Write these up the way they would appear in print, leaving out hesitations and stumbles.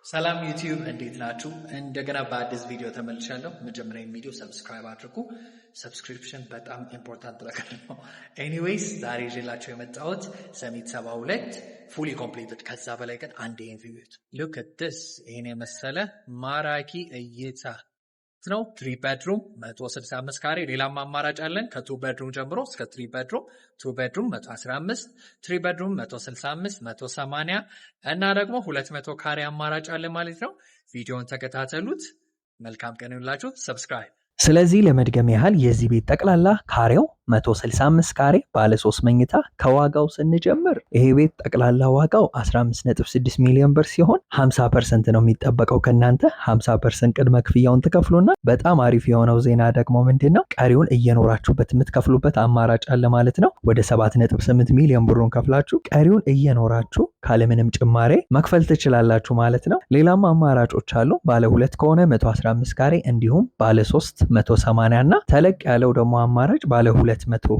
ሰላም ዩቲዩብ እንዴት ናችሁ? እንደገና በአዲስ ቪዲዮ ተመልሻለሁ። መጀመሪያ ቪዲዮ ሰብስክራይብ አድርጉ። ሰብስክሪፕሽን በጣም ኢምፖርታንት ነገር ነው። ኤኒዌይስ ዛሬ ይዤላችሁ የመጣሁት ሰሚት 72 ፉሊ ኮምፕሊትድ፣ ከዛ በላይ ግን አንድ ኢንቪዩት ሉክ አት ዲስ። ይሄን የመሰለ ማራኪ እይታ ነው። 3 ቤድሩም 165 ካሬ። ሌላም አማራጭ አለን ከ2 ቤድሩም ጀምሮ እስከ 3 ቤድሩም። 2 ቤድሩም 115፣ 3 ቤድሩም 165፣ 180 እና ደግሞ 200 ካሬ አማራጭ አለ ማለት ነው። ቪዲዮውን ተከታተሉት። መልካም ቀን ይሁንላችሁ። ሰብስክራይብ። ስለዚህ ለመድገም ያህል የዚህ ቤት ጠቅላላ ካሬው 165 ካሬ ባለ 3 መኝታ ከዋጋው ስንጀምር ይሄ ቤት ጠቅላላ ዋጋው 15.6 ሚሊዮን ብር ሲሆን 50% ነው የሚጠበቀው ከናንተ 50% ቅድመ ክፍያውን ትከፍሉና በጣም አሪፍ የሆነው ዜና ደግሞ ምንድነው ቀሪውን እየኖራችሁበት የምትከፍሉበት አማራጭ አለ ማለት ነው። ወደ 7.8 ሚሊዮን ብሩን ከፍላችሁ ቀሪውን እየኖራችሁ ካለምንም ጭማሬ መክፈል ትችላላችሁ ማለት ነው። ሌላም አማራጮች አሉ። ባለ 2 ከሆነ 115 ካሬ እንዲሁም ባለ 3 180 እና ተለቅ ያለው ደግሞ አማራጭ ባለ 200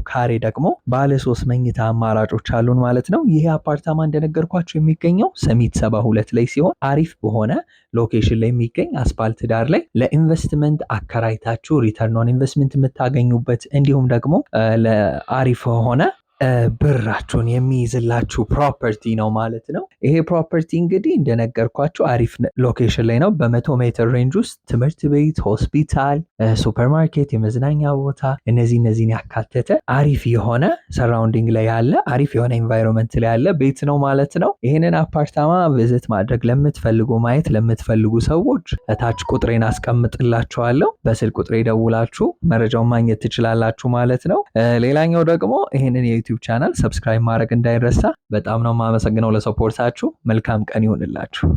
ካሬ ደግሞ ባለ 3 መኝታ አማራጮች አሉን ማለት ነው። ይሄ አፓርታማ እንደነገርኳችሁ የሚገኘው ሰሚት 72 ላይ ሲሆን አሪፍ በሆነ ሎኬሽን ላይ የሚገኝ አስፓልት ዳር ላይ ለኢንቨስትመንት አከራይታችሁ ሪተርን ኦን ኢንቨስትመንት የምታገኙበት እንዲሁም ደግሞ ለአሪፍ ሆነ ብራችሁን የሚይዝላችሁ ፕሮፐርቲ ነው ማለት ነው። ይሄ ፕሮፐርቲ እንግዲህ እንደነገርኳችሁ አሪፍ ሎኬሽን ላይ ነው። በ100 ሜትር ሬንጅ ውስጥ ትምህርት ቤት፣ ሆስፒታል፣ ሱፐርማርኬት፣ የመዝናኛ ቦታ እነዚህን ያካተተ አሪፍ የሆነ ሰራውንዲንግ ላይ ያለ አሪፍ የሆነ ኤንቫይሮንመንት ላይ ያለ ቤት ነው ማለት ነው። ይህንን አፓርታማ ቪዚት ማድረግ ለምትፈልጉ ማየት ለምትፈልጉ ሰዎች እታች ቁጥሬን አስቀምጥላችኋለሁ። በስልክ ቁጥሬ ደውላችሁ መረጃውን ማግኘት ትችላላችሁ ማለት ነው። ሌላኛው ደግሞ ይህንን የዩቲዩብ ቻናል ሰብስክራይብ ማድረግ እንዳይረሳ። በጣም ነው የማመሰግነው ለሰፖርታችሁ። መልካም ቀን ይሁንላችሁ።